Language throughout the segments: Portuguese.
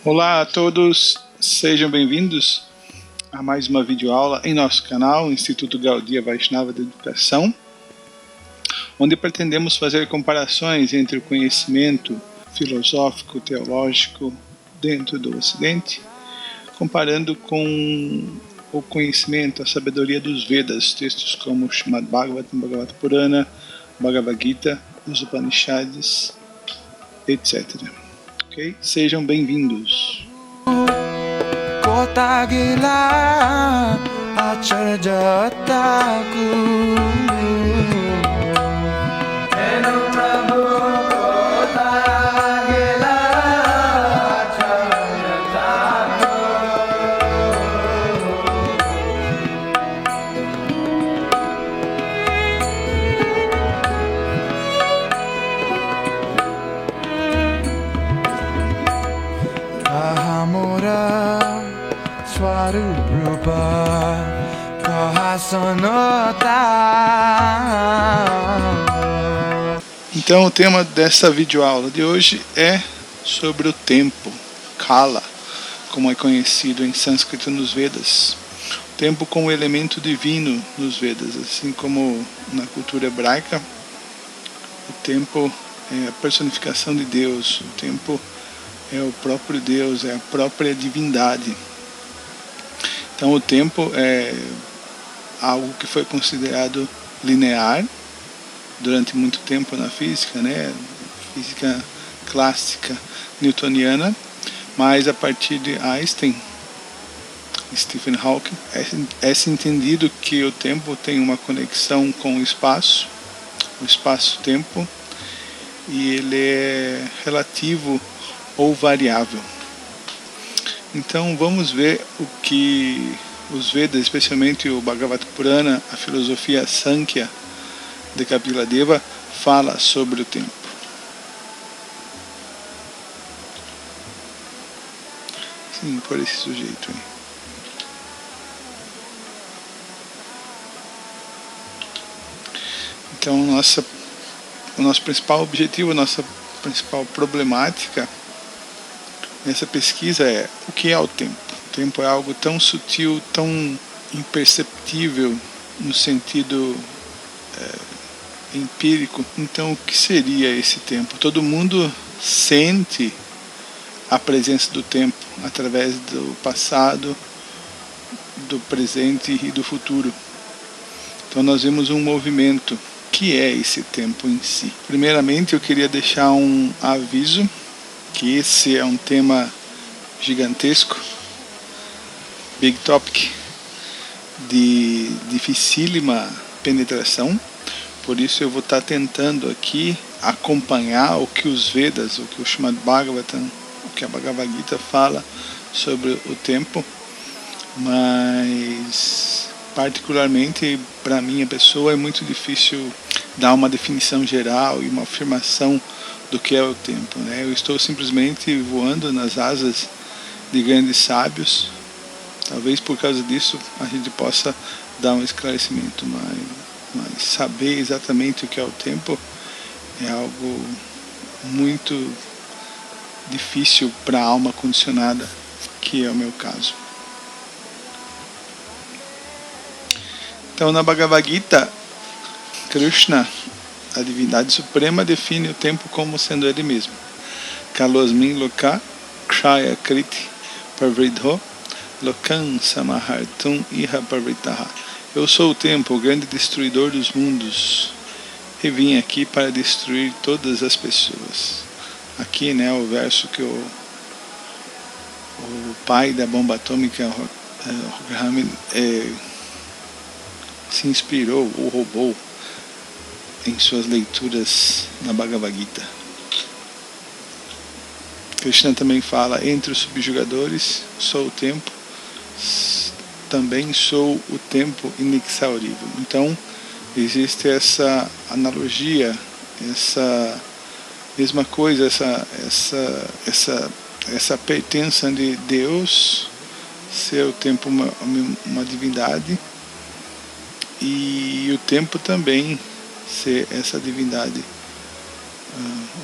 Olá a todos, sejam bem-vindos a mais uma videoaula em nosso canal, Instituto Gaudiya Vaishnava de Educação, onde pretendemos fazer comparações entre o conhecimento filosófico, teológico dentro do Ocidente, comparando com o conhecimento, a sabedoria dos Vedas, textos como Srimad Bhagavatam, Bhagavata Purana, Bhagavad Gita, os Upanishads, etc. Ok? Sejam bem-vindos. Então o tema dessa videoaula de hoje é sobre o tempo, Kala, como é conhecido em sânscrito nos Vedas. O tempo como elemento divino nos Vedas, assim como na cultura hebraica, o tempo é a personificação de Deus, o tempo é o próprio Deus, é a própria divindade. Então o tempo é algo que foi considerado linear durante muito tempo na física, né? Física clássica newtoniana, mas a partir de Einstein, Stephen Hawking, é entendido que o tempo tem uma conexão com o espaço-tempo, e ele é relativo ou variável. Então vamos ver o que os Vedas, especialmente o Bhagavata Purana, a filosofia Sankhya de Kapila Deva, fala sobre o tempo. Sim, por esse sujeito aí. Então o nosso principal objetivo, a nossa principal problemática nessa pesquisa é: o que é o tempo? O tempo é algo tão sutil, tão imperceptível no sentido empírico. Então o que seria esse tempo? Todo mundo sente a presença do tempo através do passado, do presente e do futuro. Então nós vemos um movimento. O que é esse tempo em si? Primeiramente eu queria deixar um aviso que esse é um tema gigantesco, big topic, de dificílima penetração. Por isso eu vou estar tentando aqui acompanhar o que os Vedas, o que o Srimad Bhagavatam, o que a Bhagavad Gita fala sobre o tempo, mas particularmente para minha pessoa é muito difícil dar uma definição geral e uma afirmação do que é o tempo, né? Eu estou simplesmente voando nas asas de grandes sábios. Talvez por causa disso a gente possa dar um esclarecimento, mas saber exatamente o que é o tempo é algo muito difícil para a alma condicionada, que é o meu caso. Então na Bhagavad Gita, Krishna, a divindade suprema, define o tempo como sendo ele mesmo. Kalosmin loka kshaya kriti parvridho lokan samahartum iha parvritaha. Eu sou o tempo, o grande destruidor dos mundos, e vim aqui para destruir todas as pessoas. Aqui, né, o verso que o pai da bomba atômica, Ramin, se inspirou ou roubou em suas leituras na Bhagavad Gita. Krishna também fala: entre os subjugadores sou o tempo, também sou o tempo inexaurível. Então existe essa analogia, essa mesma coisa, essa pertença de Deus ser o tempo uma divindade, e o tempo também ser essa divindade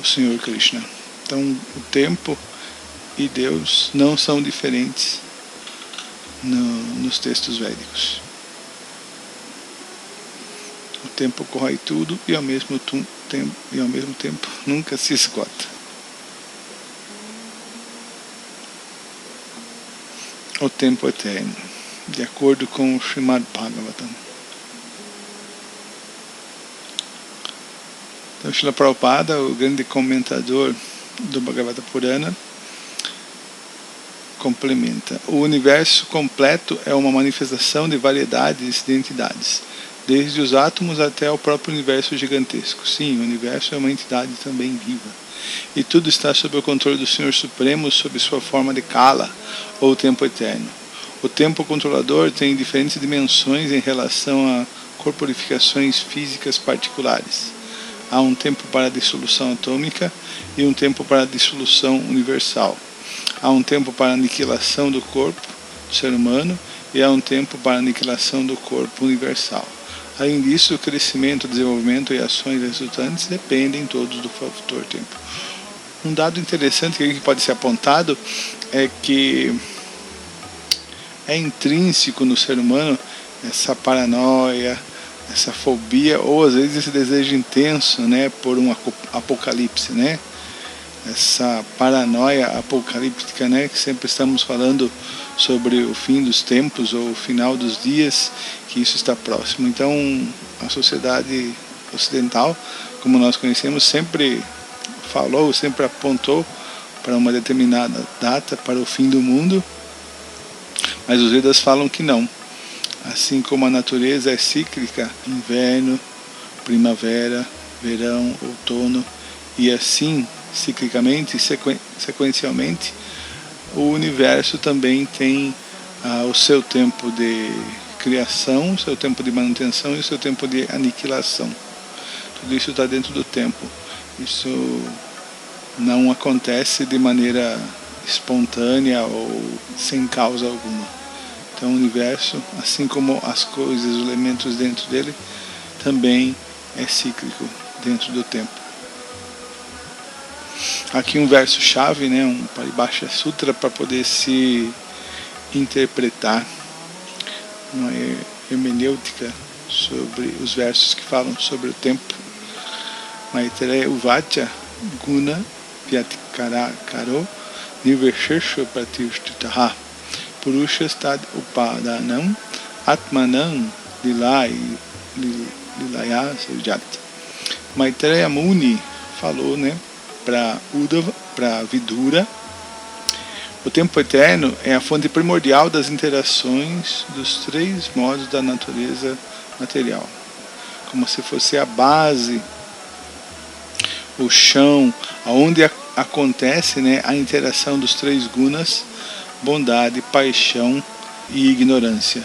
o Senhor Krishna. Então o tempo e Deus não são diferentes nos textos védicos. O tempo corrói tudo e ao mesmo tempo nunca se esgota. O tempo eterno, de acordo com o Srimad Bhagavatam. Então, Srila Prabhupada, o grande comentador do Bhagavata Purana, complementa: o universo completo é uma manifestação de variedades de entidades, desde os átomos até o próprio universo gigantesco. Sim, o universo é uma entidade também viva. E tudo está sob o controle do Senhor Supremo, sob sua forma de Kala, ou tempo eterno. O tempo controlador tem diferentes dimensões em relação a corporificações físicas particulares. Há um tempo para a dissolução atômica e um tempo para a dissolução universal. Há um tempo para a aniquilação do corpo do ser humano e há um tempo para a aniquilação do corpo universal. Além disso, o crescimento, desenvolvimento e ações resultantes dependem todos do fator tempo. Um dado interessante que pode ser apontado é que é intrínseco no ser humano essa paranoia, essa fobia, ou às vezes esse desejo intenso, né, por um apocalipse, né? Essa paranoia apocalíptica, né, que sempre estamos falando sobre o fim dos tempos ou o final dos dias, que isso está próximo. Então, a sociedade ocidental, como nós conhecemos, sempre falou, sempre apontou para uma determinada data, para o fim do mundo, mas os Vedas falam que não. Assim como a natureza é cíclica, inverno, primavera, verão, outono, e assim, ciclicamente, sequencialmente, o universo também tem o seu tempo de criação, o seu tempo de manutenção e o seu tempo de aniquilação. Tudo isso está dentro do tempo. Isso não acontece de maneira espontânea ou sem causa alguma. Então o universo, assim como as coisas, os elementos dentro dele, também é cíclico dentro do tempo. Aqui um verso-chave, né, um Paribhasha Sutra para poder se interpretar, uma hermenêutica sobre os versos que falam sobre o tempo. Maitreya Uvacha Guna Vyatikara Karo Nirveshesha Pratishtitaha Purushastad Upadanam Atmanam Lilaya Sujat. Maitreya Muni falou, né, para Uddhava, para Vidura: o tempo eterno é a fonte primordial das interações dos três modos da natureza material, como se fosse a base, o chão, onde acontece, né, a interação dos três gunas: bondade, paixão e ignorância,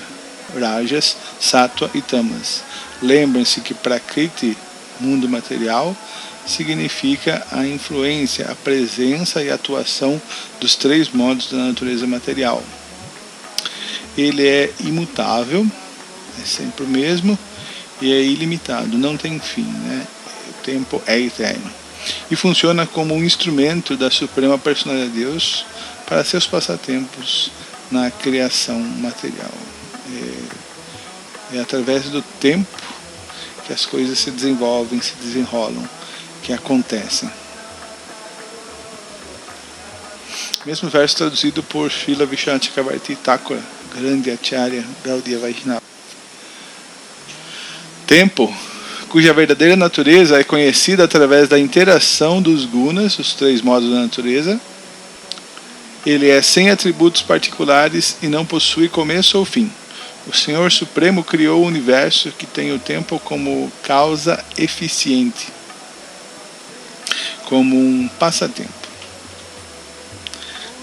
rajas, sattva e tamas. Lembrem-se que Prakriti, mundo material, significa a influência, a presença e a atuação dos três modos da natureza material. Ele é imutável, é sempre o mesmo, e é ilimitado, não tem fim, né? O tempo é eterno. E funciona como um instrumento da Suprema Personalidade de Deus para seus passatempos na criação material. É através do tempo que as coisas se desenvolvem, se desenrolam, que acontecem. Mesmo verso traduzido por Srila Vishwanath Chakravarti Thakura, grande Acharya Gaudiya Vaishnava. Tempo, cuja verdadeira natureza é conhecida através da interação dos gunas, os três modos da natureza. Ele é sem atributos particulares e não possui começo ou fim. O Senhor Supremo criou o universo que tem o tempo como causa eficiente, como um passatempo.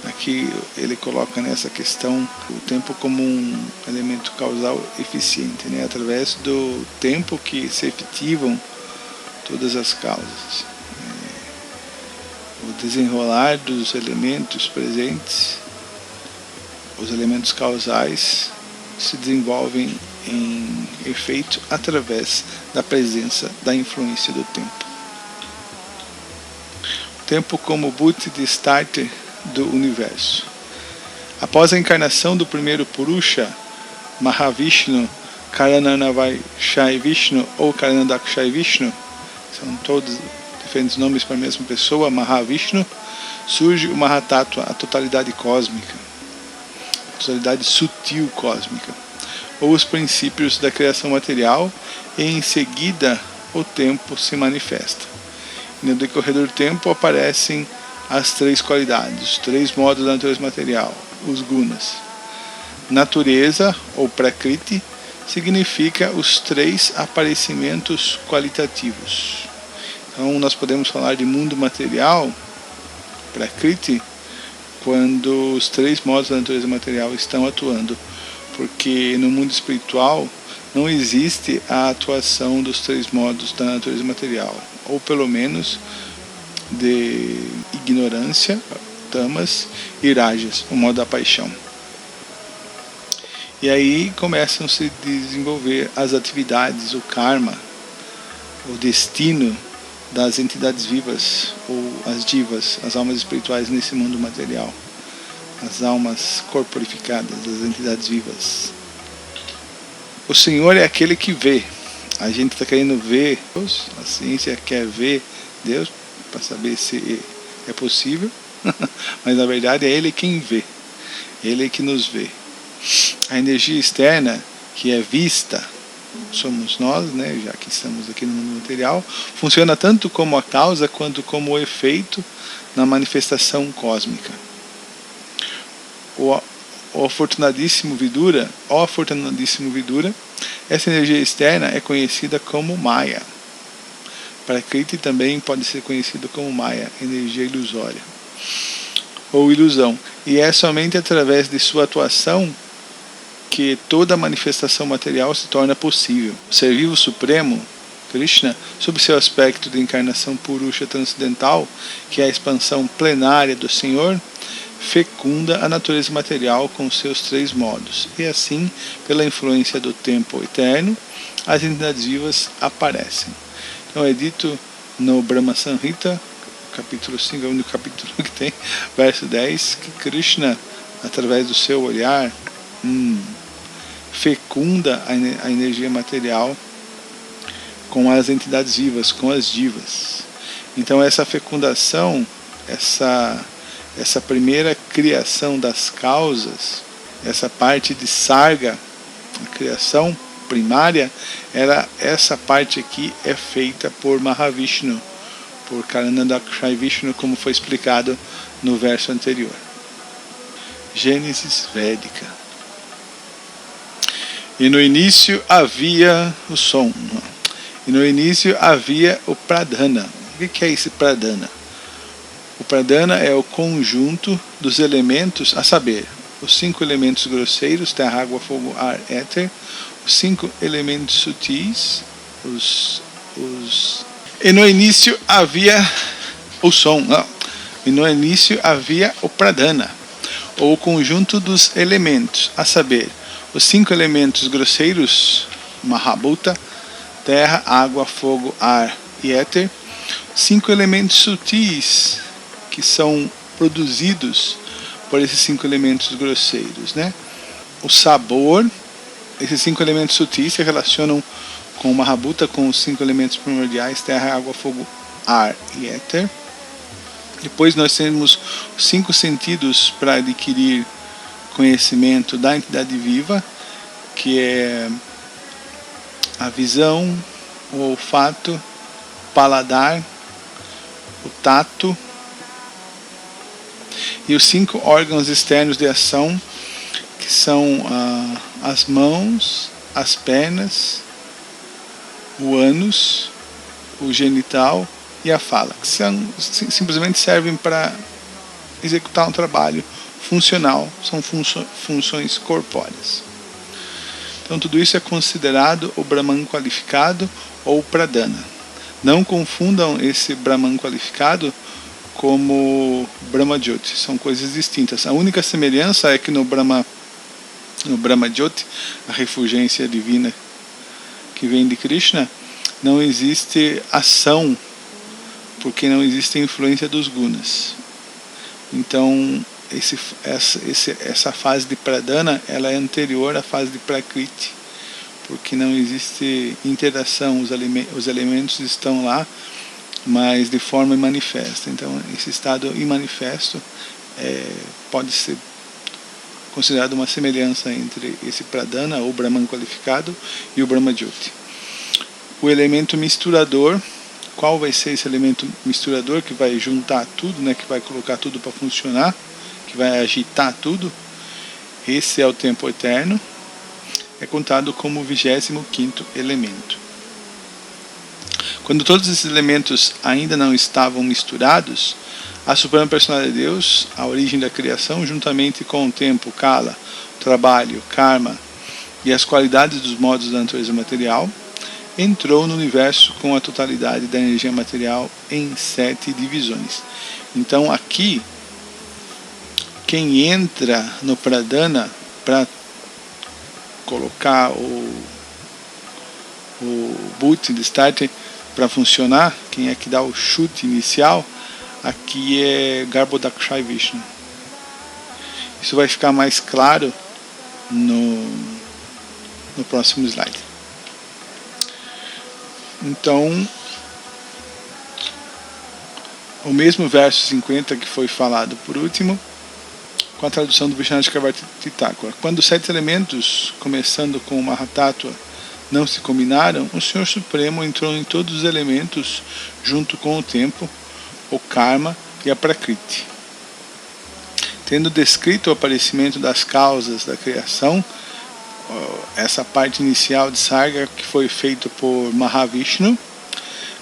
Aqui ele coloca nessa questão o tempo como um elemento causal eficiente, né? Através do tempo que se efetivam todas as causas. O desenrolar dos elementos presentes, os elementos causais, se desenvolvem em efeito através da presença, da influência do tempo. tempo como boot de starter do universo. Após a encarnação do primeiro Purusha, Mahavishnu, Karananavashai Vishnu ou Karanadakshai Vishnu, são todos diferentes nomes para a mesma pessoa, Mahavishnu, surge o Mahatattva, a totalidade cósmica, a totalidade sutil cósmica, ou os princípios da criação material, e em seguida o tempo se manifesta. E no decorrer do tempo aparecem as três qualidades, os três modos da natureza material, os gunas. Natureza, ou prakriti, significa os três aparecimentos qualitativos. Então nós podemos falar de mundo material, prakriti, quando os três modos da natureza material estão atuando, porque no mundo espiritual não existe a atuação dos três modos da natureza material, ou pelo menos de ignorância, tamas e rajas, o modo da paixão. E aí começam a se desenvolver as atividades, o karma, o destino das entidades vivas, ou as divas, as almas espirituais nesse mundo material, as almas corporificadas, as entidades vivas. O Senhor é aquele que vê. A gente está querendo ver Deus, a ciência quer ver Deus para saber se é possível, mas na verdade é Ele quem vê, Ele é que nos vê. A energia externa que é vista somos nós, né, já que estamos aqui no mundo material, funciona tanto como a causa quanto como o efeito na manifestação cósmica. O afortunadíssimo Vidura, essa energia externa é conhecida como Maya. Prakriti também pode ser conhecido como Maya, energia ilusória ou ilusão, e é somente através de sua atuação que toda manifestação material se torna possível. O Ser Vivo Supremo, Krishna, sob seu aspecto de encarnação Purusha transcendental, que é a expansão plenária do Senhor, fecunda a natureza material com seus três modos, e assim, pela influência do tempo eterno, as entidades vivas aparecem. Então é dito no Brahma Samhita, capítulo 5, é o único capítulo que tem, verso 10, que Krishna, através do seu olhar, fecunda a energia material com as entidades vivas, com as divas. Então essa fecundação, essa primeira criação das causas, essa parte de sarga, a criação primária, essa parte aqui é feita por Mahavishnu, por Karanadakshai Vishnu, como foi explicado no verso anterior. Gênesis Védica. E no início havia o som. E no início havia o Pradhana. O que é esse Pradhana? O Pradhana é o conjunto dos elementos, a saber, os 5 elementos grosseiros, terra, água, fogo, ar, éter, os 5 elementos sutis, E no início havia o som. E no início havia o Pradhana, ou o conjunto dos elementos, a saber, os 5 elementos grosseiros, Mahabhuta, terra, água, fogo, ar e éter, 5 elementos sutis, que são produzidos por esses 5 elementos grosseiros, né? O sabor, esses 5 elementos sutis se relacionam com o Mahabhuta, com os 5 elementos primordiais, terra, água, fogo, ar e éter. Depois nós temos os 5 sentidos para adquirir conhecimento da entidade viva, que é a visão, o olfato, o paladar, o tato, e os 5 órgãos externos de ação, que são as mãos, as pernas, o ânus, o genital e a fala, que simplesmente servem para executar um trabalho funcional, são funções corpóreas. Então tudo isso é considerado o Brahman qualificado ou Pradhana. Não confundam esse Brahman qualificado como Brahma Jyoti, são coisas distintas. A única semelhança é que no Brahma Jyoti, a refulgência divina que vem de Krishna, não existe ação porque não existe influência dos gunas. Então essa fase de Pradana, ela é anterior à fase de Prakriti, porque não existe interação, os elementos estão lá, mas de forma manifesta. Então esse estado imanifesto pode ser considerado uma semelhança entre esse Pradana, ou Brahman qualificado, e o Brahma Jyoti. O elemento misturador, qual vai ser esse elemento misturador que vai juntar tudo, né, que vai colocar tudo para funcionar, que vai agitar tudo? Esse é o tempo eterno, é contado como o 25º elemento. Quando todos esses elementos ainda não estavam misturados, a Suprema Personalidade de Deus, a origem da criação, juntamente com o tempo, Kala, o trabalho, Karma e as qualidades dos modos da natureza material, entrou no universo com a totalidade da energia material em 7 divisões. Então aqui, quem entra no Pradana para colocar o boot de starter para funcionar, quem é que dá o chute inicial, aqui é Garbhodakshai Vishnu. Isso vai ficar mais claro no próximo slide. Então, o mesmo verso 50 que foi falado por último, com a tradução do Vishwanath Chakravarti Thakur. Quando os 7 elementos, começando com o Mahatattva, não se combinaram, o Senhor Supremo entrou em todos os elementos junto com o tempo, o Karma e a Prakriti. Tendo descrito o aparecimento das causas da criação, essa parte inicial de Sarga que foi feito por Mahavishnu,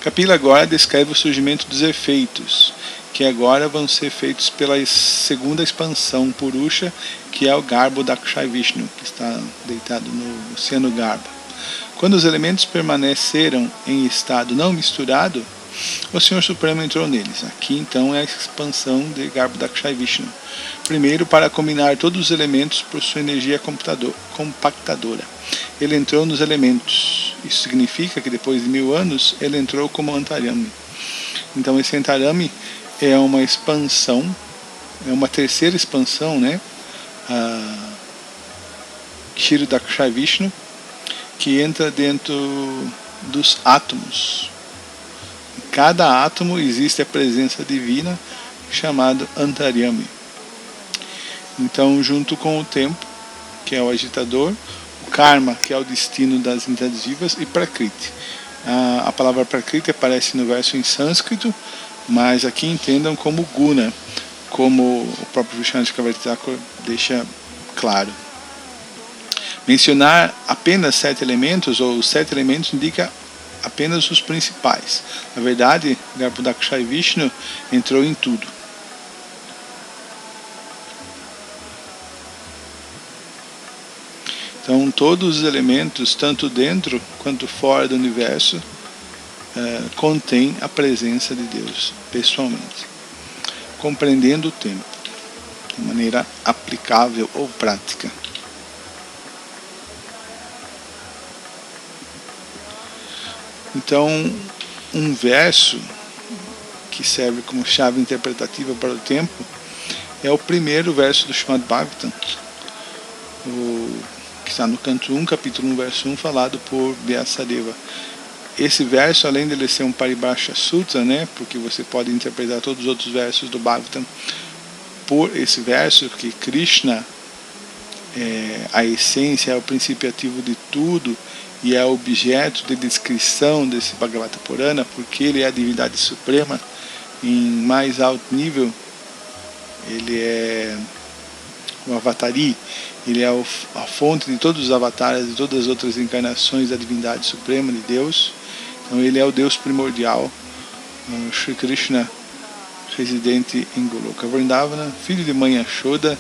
Kapila agora descreve o surgimento dos efeitos, que agora vão ser feitos pela segunda expansão Purusha, que é o Garbhodakshai Vishnu, que está deitado no Oceano Garba. Quando os elementos permaneceram em estado não misturado, o Senhor Supremo entrou neles. Aqui então é a expansão de Garbhodakshai Vishnu. Primeiro, para combinar todos os elementos por sua energia compactadora. Ele entrou nos elementos. Isso significa que depois de 1000 anos, ele entrou como Antaryami. Então esse Antaryami é uma expansão, é uma terceira expansão, né? Kshirodakshai Vishnu, que entra dentro dos átomos. Em cada átomo existe a presença divina, chamado Antaryami. Então, junto com o tempo, que é o agitador, o Karma, que é o destino das entidades vivas, e Prakriti. A palavra Prakriti aparece no verso em sânscrito, mas aqui entendam como Guna, como o próprio Vishwanath Chakravarti Thakur deixa claro. Mencionar apenas 7 elementos, ou os 7 elementos, indica apenas os principais. Na verdade, Garbhodakshai Vishnu entrou em tudo. Então, todos os elementos, tanto dentro quanto fora do universo, contém a presença de Deus, pessoalmente. Compreendendo o tempo, de maneira aplicável ou prática. Então, um verso que serve como chave interpretativa para o tempo é o primeiro verso do Srimad Bhagavatam, que está no canto 1, capítulo 1, verso 1, falado por Vyasadeva. Esse verso, além de ele ser um Paribhasha Sutra, né, porque você pode interpretar todos os outros versos do Bhagavatam por esse verso, que Krishna é a essência, é o princípio ativo de tudo, e é objeto de descrição desse Bhagavata Purana, porque ele é a divindade suprema em mais alto nível. Ele é o Avatari, ele é a fonte de todos os avatares, de todas as outras encarnações da divindade suprema de Deus. Então ele é o Deus primordial, Shri Krishna, residente em Goloka Vrindavana, filho de mãe Yashoda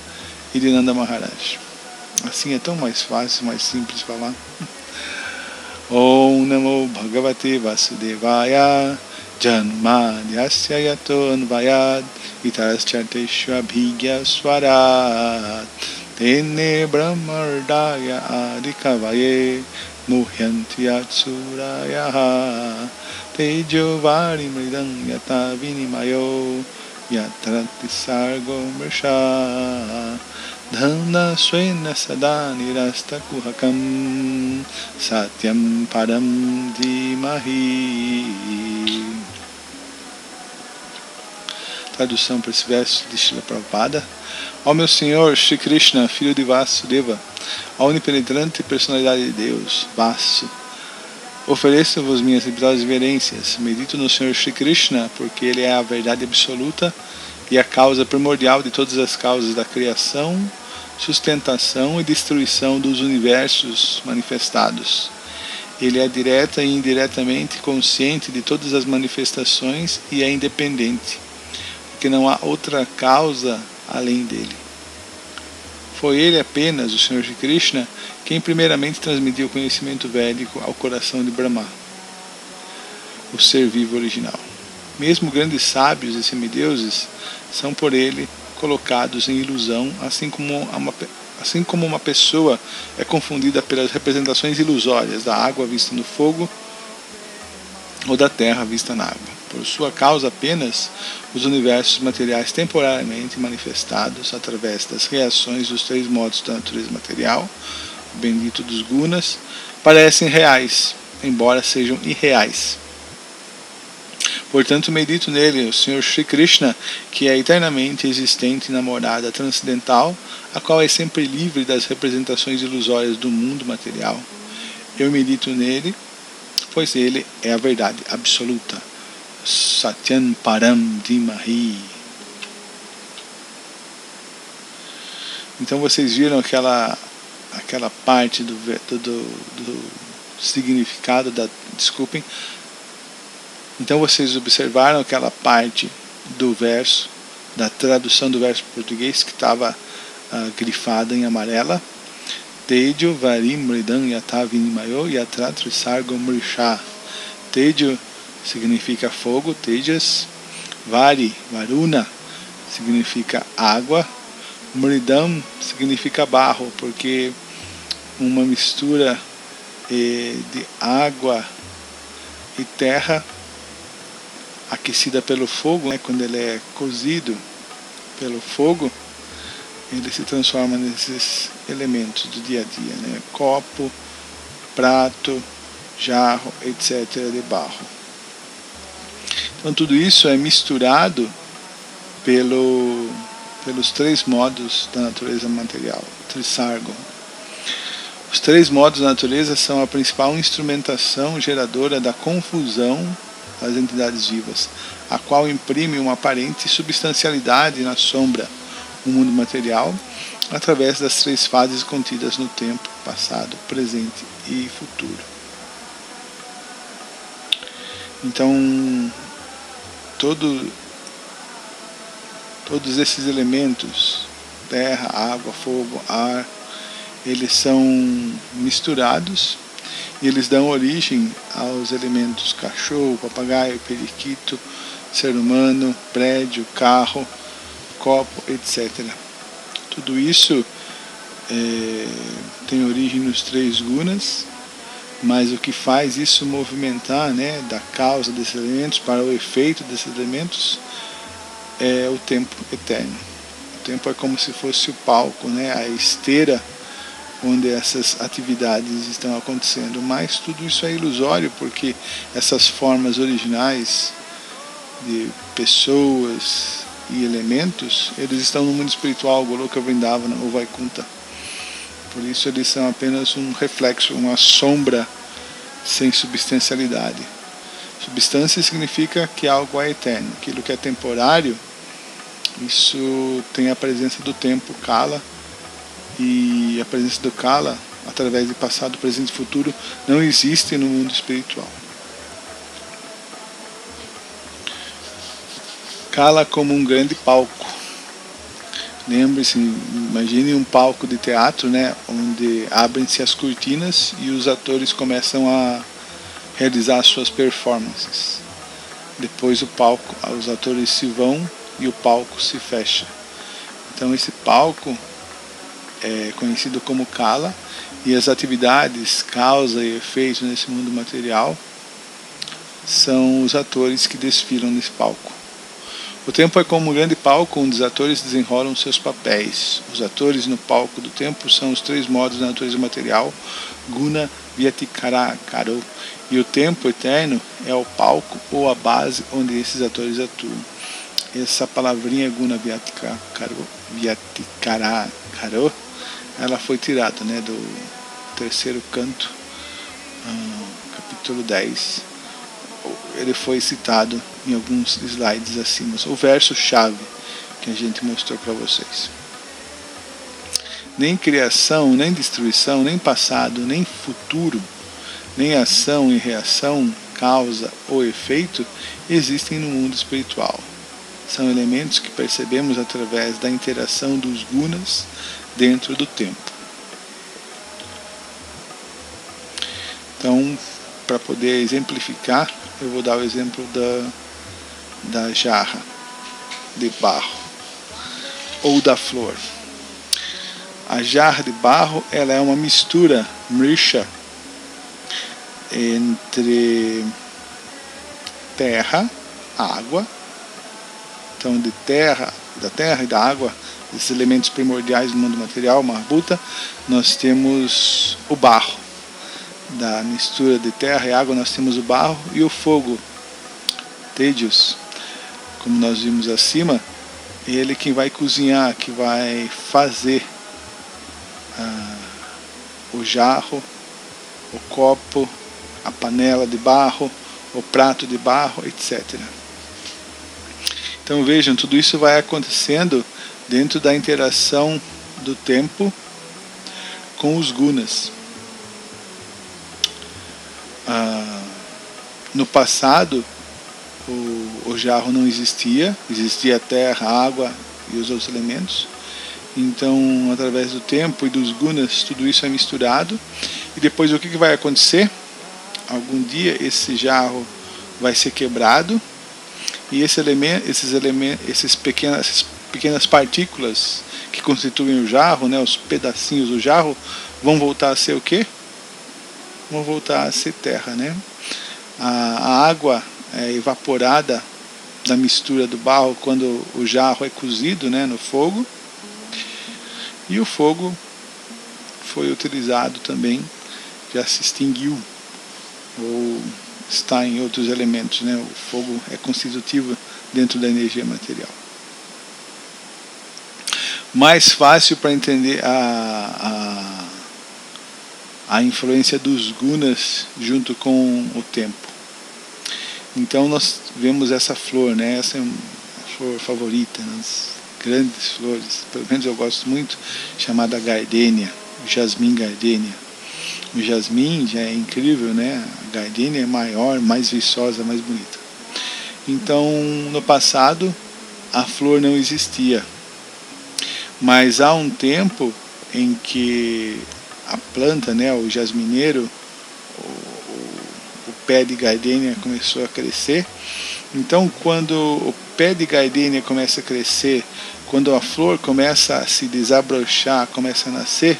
e de Nanda Maharaj. Assim é tão mais fácil, mais simples falar. Om Namo Bhagavate Vasudevaya Janmadyasya Yato Anvayad Itascharteshu Abhigya Swarat Tene Brahmardaya Adikavaye Muhyanti Atsuraya Tejo Varimridam Yata Vinimayo Yatrati Sargo Mrisha Dhana Swena Sada Nirasta Kuhakam Satyam Param Dhimahi. Tradução para esse verso de Srila Prabhupada. Ó meu Senhor Shri Krishna, filho de Vasudeva, a onipenetrante personalidade de Deus, Vasu, ofereço-vos minhas libidosas reverências. Medito no Senhor Shri Krishna, porque Ele é a verdade absoluta e a causa primordial de todas as causas da criação, sustentação e destruição dos universos manifestados. Ele é direta e indiretamente consciente de todas as manifestações e é independente, porque não há outra causa além dele. Foi ele apenas, o Senhor Shri Krishna, quem primeiramente transmitiu o conhecimento védico ao coração de Brahma, o ser vivo original. Mesmo grandes sábios e semideuses são por ele colocados em ilusão, assim como uma pessoa é confundida pelas representações ilusórias da água vista no fogo ou da terra vista na água. Por sua causa apenas, os universos materiais temporariamente manifestados através das reações dos três modos da natureza material, o bendito dos gunas, parecem reais, embora sejam irreais. Portanto, medito nele, o Senhor Shri Krishna, que é eternamente existente na morada transcendental, a qual é sempre livre das representações ilusórias do mundo material. Eu medito nele, pois ele é a verdade absoluta. Satyam Param Dhimahi. Então vocês viram aquela parte do significado da... Desculpem. Então vocês observaram aquela parte do verso, da tradução do verso português que estava grifada em amarela. Tejo Varim Mridam Yata Vinimayo Yatra Trisargo Mrisha. Tejo significa fogo, Tejas. Vari, Varuna, significa água. Mridam significa barro, porque uma mistura de água e terra aquecida pelo fogo, né, quando ele é cozido pelo fogo, ele se transforma nesses elementos do dia a dia, né, copo, prato, jarro, etc., de barro. Então tudo isso é misturado pelos três modos da natureza material, Trisargo. Os três modos da natureza são a principal instrumentação geradora da confusão das entidades vivas, a qual imprime uma aparente substancialidade na sombra, o mundo material, através das três fases contidas no tempo, passado, presente e futuro. Então, todos esses elementos, terra, água, fogo, ar, eles são misturados e eles dão origem aos elementos cachorro, papagaio, periquito, ser humano, prédio, carro, copo, etc. Tudo isso tem origem nos três gunas, mas o que faz isso movimentar, né, da causa desses elementos para o efeito desses elementos é o tempo eterno. O tempo é como se fosse o palco, né, a esteira onde essas atividades estão acontecendo, mas tudo isso é ilusório, porque essas formas originais de pessoas e elementos, eles estão no mundo espiritual, Goloka Vrindavana ou Vaikuntha. Por isso eles são apenas um reflexo, uma sombra sem substancialidade. Substância significa que algo é eterno. Aquilo que é temporário, isso tem a presença do tempo, Kala, e a presença do Kala, através de passado, presente e futuro, não existe no mundo espiritual. Kala como um grande palco. Lembre-se, imagine um palco de teatro, né, onde abrem-se as cortinas e os atores começam a realizar suas performances. Depois os atores se vão e o palco se fecha. Então esse palco é conhecido como Kala, e as atividades, causa e efeito nesse mundo material são os atores que desfilam nesse palco. O templo é como um grande palco onde os atores desenrolam seus papéis. Os atores no palco do templo são os três modos da natureza material, Guna, Vyatikara, Karo. E o templo eterno é o palco ou a base onde esses atores atuam. Essa palavrinha Guna, Vyatikara, Karo, ela foi tirada, né, do terceiro canto, capítulo 10. Ele foi citado em alguns slides acima, o verso-chave que a gente mostrou para vocês. Nem criação, nem destruição, nem passado, nem futuro, nem ação e reação, causa ou efeito existem no mundo espiritual. São elementos que percebemos através da interação dos gunas dentro do tempo. Então, para poder exemplificar, eu vou dar o exemplo da jarra de barro ou da flor. A jarra de barro, ela é uma mistura, mrisha, entre terra, água. Então, da terra e da água, esses elementos primordiais do mundo material, marbuta, nós temos o barro. Da mistura de terra e água nós temos o barro e o fogo, Tejas, como nós vimos acima, ele quem vai cozinhar, que vai fazer o jarro, o copo, a panela de barro, o prato de barro, etc. Então vejam, tudo isso vai acontecendo dentro da interação do tempo com os gunas. No passado, o jarro não existia, existia a terra, a água e os outros elementos. Então, através do tempo e dos gunas, tudo isso é misturado. E depois o que vai acontecer? Algum dia esse jarro vai ser quebrado e essas pequenas partículas que constituem o jarro, né, os pedacinhos do jarro, vão voltar a ser o quê? Vão voltar a ser terra, né? A água é evaporada da mistura do barro quando o jarro é cozido, né, no fogo. E o fogo foi utilizado também, já se extinguiu, ou está em outros elementos, né? O fogo é constitutivo dentro da energia material. Mais fácil para entender a influência dos gunas junto com o tempo. Então nós vemos essa flor, né? Essa é uma flor favorita, nas grandes flores, pelo menos eu gosto muito, chamada gardênia, jasmim gardênia. O jasmim já é incrível, né? A gardênia é maior, mais viçosa, mais bonita. Então, no passado, a flor não existia, mas há um tempo em que a planta, né, o jasmineiro, o pé de gardênia começou a crescer. Então, quando o pé de gardênia começa a crescer, quando a flor começa a se desabrochar, começa a nascer,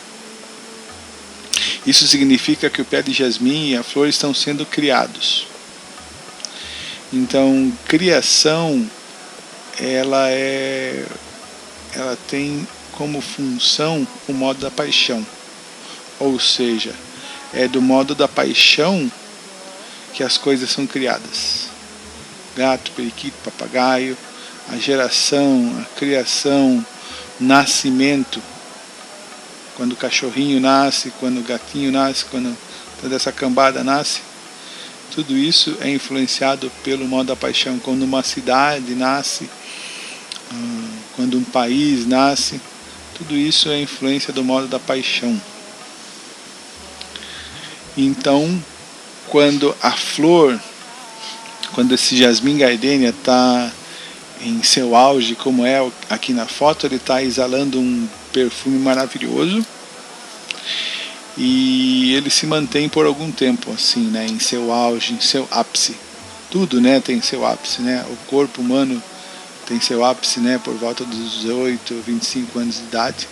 isso significa que o pé de jasmim e a flor estão sendo criados. Então, criação, ela tem como função o modo da paixão. Ou seja, é do modo da paixão que as coisas são criadas. Gato, periquito, papagaio, a geração, a criação, nascimento, quando o cachorrinho nasce, quando o gatinho nasce, quando toda essa cambada nasce, tudo isso é influenciado pelo modo da paixão. Quando uma cidade nasce, quando um país nasce, tudo isso é influência do modo da paixão. Então, quando a flor, quando esse jasmim gardênia está em seu auge, como é aqui na foto, ele está exalando um perfume maravilhoso e ele se mantém por algum tempo assim, né, em seu auge, em seu ápice. Tudo, né, tem seu ápice, né? O corpo humano tem seu ápice, né, por volta dos 18, 25 anos de idade.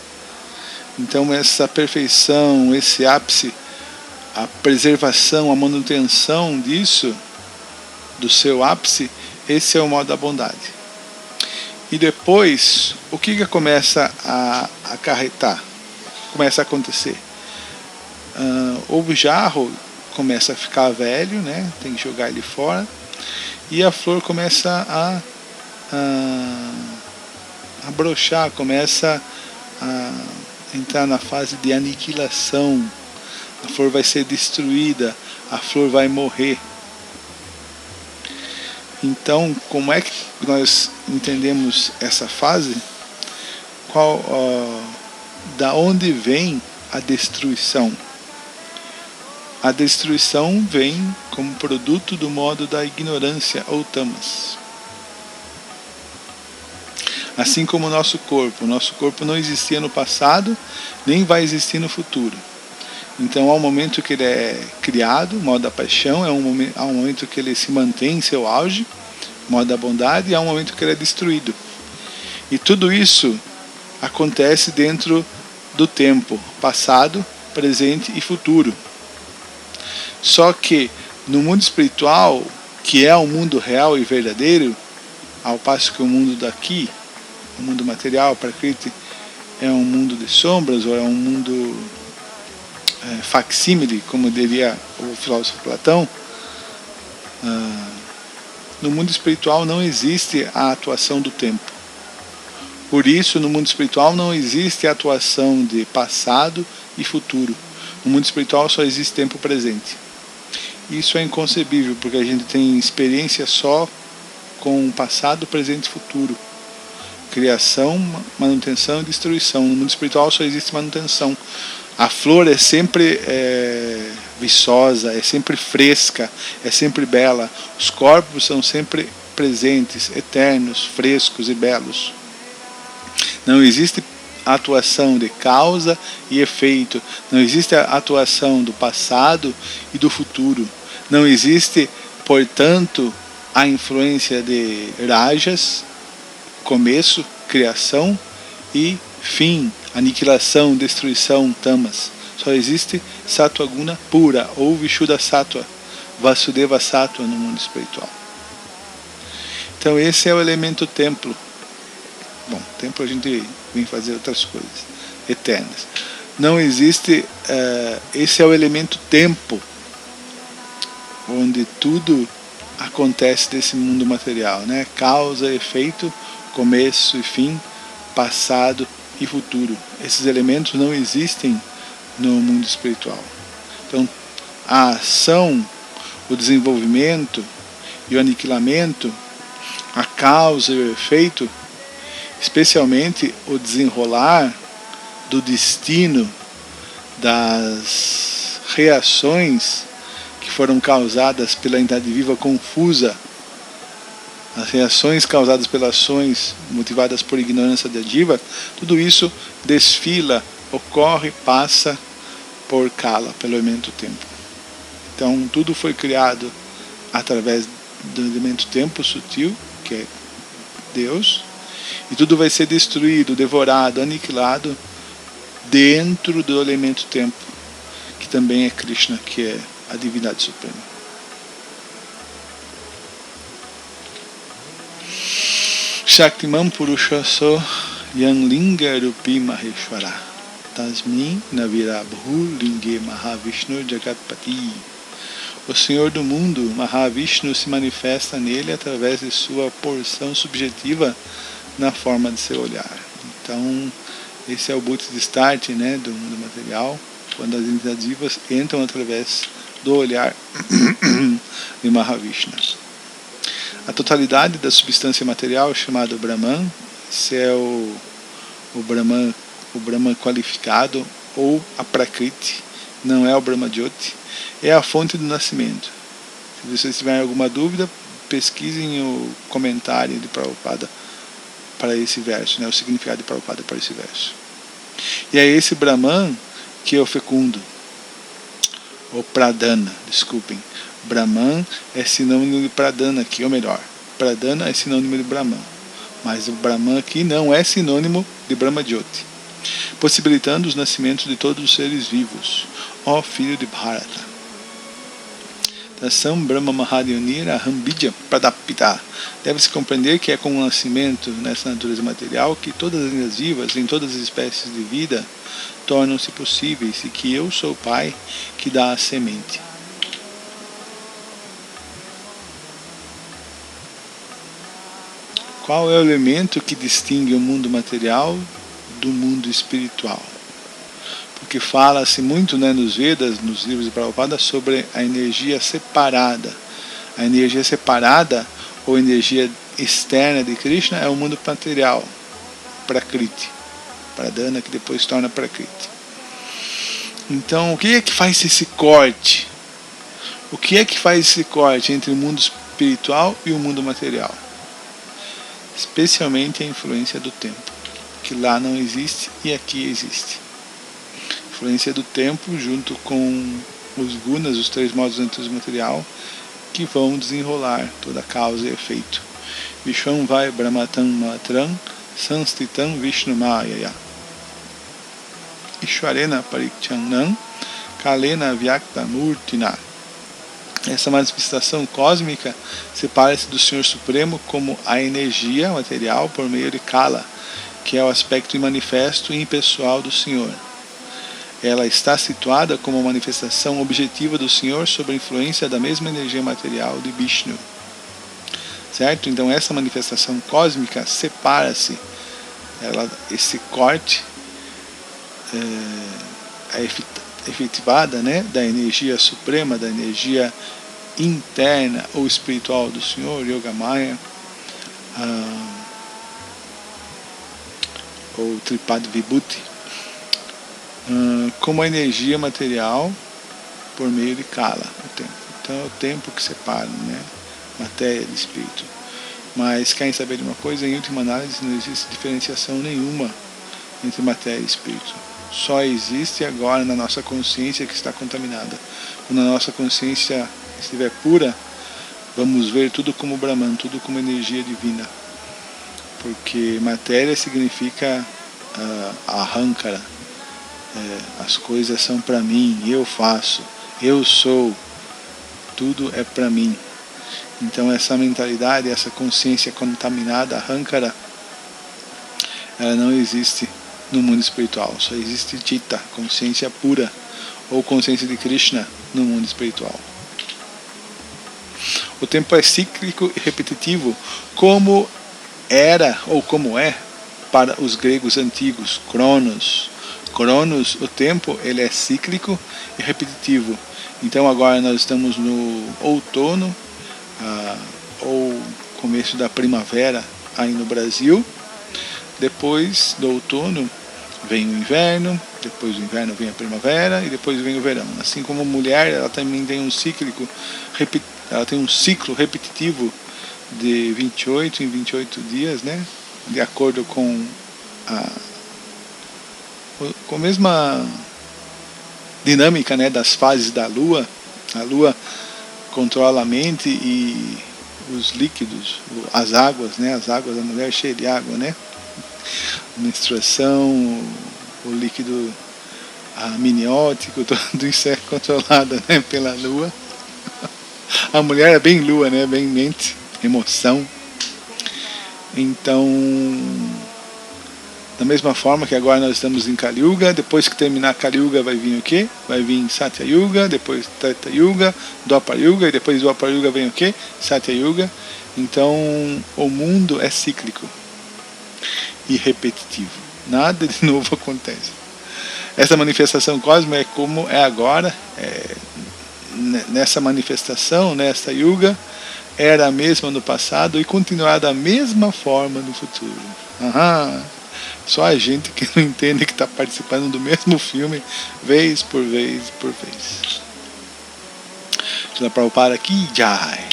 Então essa perfeição, esse ápice, a preservação, a manutenção disso do seu ápice, esse é o modo da bondade. E depois, o que começa a acarretar? Começa a acontecer? O jarro começa a ficar velho, né? Tem que jogar ele fora. E a flor começa a brochar, começa a entrar na fase de aniquilação. A flor vai ser destruída, a flor vai morrer. Então, como é que nós entendemos essa fase? Da onde vem a destruição? A destruição vem como produto do modo da ignorância ou tamas. Assim como o nosso corpo não existia no passado, nem vai existir no futuro. Então, há um momento que ele é criado, modo da paixão, há um momento que ele se mantém em seu auge, modo da bondade, e há um momento que ele é destruído. E tudo isso acontece dentro do tempo, passado, presente e futuro. Só que no mundo espiritual, que é o mundo real e verdadeiro, ao passo que o mundo daqui, o mundo material, Prakriti, é um mundo de sombras, ou é um mundo facsímile, como diria o filósofo Platão, no mundo espiritual não existe a atuação do tempo. Por isso, no mundo espiritual não existe a atuação de passado e futuro. No mundo espiritual só existe tempo presente. Isso é inconcebível, porque a gente tem experiência só com passado, presente e futuro. Criação, manutenção e destruição. No mundo espiritual só existe manutenção. A flor é sempre viçosa, é sempre fresca, é sempre bela. Os corpos são sempre presentes, eternos, frescos e belos. Não existe a atuação de causa e efeito. Não existe a atuação do passado e do futuro. Não existe, portanto, a influência de rajas, começo, criação e fim, aniquilação, destruição, tamas. Só existe Sattva Guna pura, ou Vishuddha Sattva, Vasudeva Sattva no mundo espiritual. Então esse é o elemento templo. Bom, templo a gente vem fazer outras coisas eternas. Não existe, esse é o elemento tempo, onde tudo acontece desse mundo material, né? Causa, efeito, começo e fim, passado e futuro. Esses elementos não existem no mundo espiritual. Então, a ação, o desenvolvimento e o aniquilamento, a causa e o efeito, especialmente o desenrolar do destino das reações que foram causadas pela entidade viva confusa, as reações causadas pelas ações motivadas por ignorância da diva, tudo isso desfila, ocorre, passa por Kala, pelo elemento tempo. Então tudo foi criado através do elemento tempo sutil, que é Deus, e tudo vai ser destruído, devorado, aniquilado dentro do elemento tempo, que também é Krishna, que é a divindade suprema. Shaktiman Purushaso Yanlinga Rupi Maheshwara Tasmin Navirabhu Linge Mahavishnu Jagatpati. O Senhor do mundo, Mahavishnu, se manifesta nele através de sua porção subjetiva na forma de seu olhar. Então, esse é o Bhuti de start, né, do mundo material, quando as entidades vivas entram através do olhar de Mahavishnu. A totalidade da substância material é chamado Brahman. Esse é o Brahman qualificado, ou a Prakriti, não é o Brahma Jyoti, é a fonte do nascimento. Se vocês tiverem alguma dúvida, pesquisem o comentário de Prabhupada para esse verso, né, o significado de Prabhupada para esse verso. E é esse Brahman que é o fecundo, ou Pradana, desculpem. Brahman é sinônimo de Pradana aqui, ou melhor, Pradana é sinônimo de Brahman, mas o Brahman aqui não é sinônimo de Brahma Jyoti, possibilitando os nascimentos de todos os seres vivos, ó filho de Bharata. Rasam Brahma Mahadyanira Hambidya Pradapita. Deve-se compreender que é com o nascimento nessa natureza material que todas as linhas vivas, em todas as espécies de vida, tornam-se possíveis e que eu sou o Pai que dá a semente. Qual é o elemento que distingue o mundo material do mundo espiritual? Porque fala-se muito, né, nos Vedas, nos livros de Prabhupada, sobre a energia separada. A energia separada, ou energia externa de Krishna, é o mundo material, Prakriti. Pradana, que depois torna Prakriti. Então, o que é que faz esse corte? O que é que faz esse corte entre o mundo espiritual e o mundo material? Especialmente a influência do tempo, que lá não existe e aqui existe. Influência do tempo junto com os gunas, os 3 modos de natureza material, que vão desenrolar toda a causa e efeito. Vishwam vai brahmatam matram sanstitam vishnumayaya Ishwarena parikchanam kalena vyakta murtina. Essa manifestação cósmica separa-se do Senhor Supremo como a energia material por meio de Kala, que é o aspecto imanifesto e impessoal do Senhor. Ela está situada como a manifestação objetiva do Senhor sob a influência da mesma energia material de Vishnu. Certo? Então essa manifestação cósmica separa-se, esse corte é efetivada, né, da energia suprema, da energia interna ou espiritual do Senhor, Yogamaya, ou Tripad Vibhuti, como a energia material por meio de Kala, o tempo. Então é o tempo que separa, né, matéria de espírito. Mas querem saber de uma coisa? Em última análise não existe diferenciação nenhuma entre matéria e espírito. Só existe agora na nossa consciência que está contaminada. Quando a nossa consciência estiver pura, vamos ver tudo como Brahman, tudo como energia divina. Porque matéria significa Ahankara. As coisas são para mim, eu faço, eu sou, tudo é para mim. Então essa mentalidade, essa consciência contaminada, Ahankara, ela não existe no mundo espiritual. Só existe Chitta, consciência pura, ou consciência de Krishna no mundo espiritual. O tempo é cíclico e repetitivo, como era ou como é para os gregos antigos. Cronos, o tempo, ele é cíclico e repetitivo. Então agora nós estamos no outono, ou começo da primavera aí no Brasil. Depois do outono vem o inverno, depois do inverno vem a primavera e depois vem o verão. Assim como a mulher, ela também tem um ciclo repetitivo de 28 em 28 dias, né? De acordo com a mesma dinâmica, né, das fases da Lua. A Lua controla a mente e os líquidos, as águas, né? As águas da mulher é cheia de água, né? Menstruação, o líquido amniótico, tudo isso é controlado, né, pela Lua. A mulher é bem Lua, né? Bem mente, emoção. Então, da mesma forma que agora nós estamos em Kali Yuga, depois que terminar Kali Yuga vai vir o quê? Vai vir Satya Yuga, depois Treta Yuga, Dwapara Yuga, e depois do Dwapara Yuga vem o quê? Satya Yuga. Então o mundo é cíclico e repetitivo. Nada de novo acontece. Essa manifestação cósmica é como é agora, nessa manifestação, nessa Yuga, era a mesma no passado e continuará da mesma forma no futuro. Só a gente que não entende que está participando do mesmo filme, vez por vez por vez. Shila Prabhupada aqui, Jai.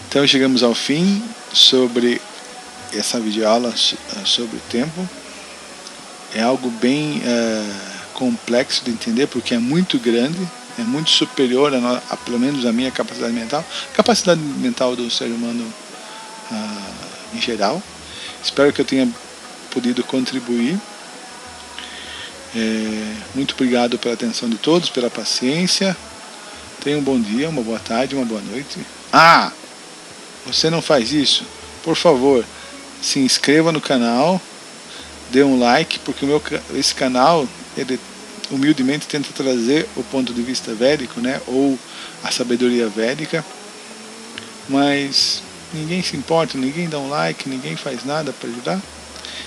Então chegamos ao fim sobre essa videoaula sobre o tempo. É algo bem complexo de entender, porque é muito grande, é muito superior a pelo menos a minha capacidade mental do ser humano em geral. Espero que eu tenha podido contribuir. Muito obrigado pela atenção de todos, pela paciência. Tenha um bom dia, uma boa tarde, uma boa noite. Ah! Você não faz isso? Por favor, se inscreva no canal, dê um like, porque esse canal, ele humildemente tenta trazer o ponto de vista védico, né? Ou a sabedoria védica, mas ninguém se importa, ninguém dá um like, ninguém faz nada para ajudar.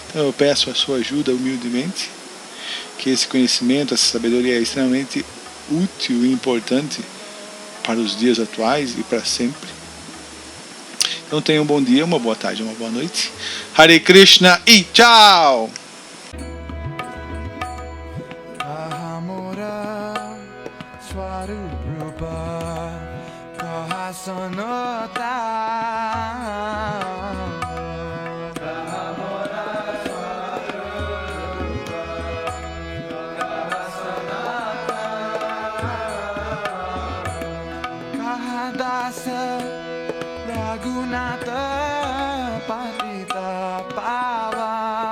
Então eu peço a sua ajuda humildemente, que esse conhecimento, essa sabedoria é extremamente útil e importante para os dias atuais e para sempre. Então tenha um bom dia, uma boa tarde, uma boa noite. Hare Krishna e tchau! Raghunatha Patita Pava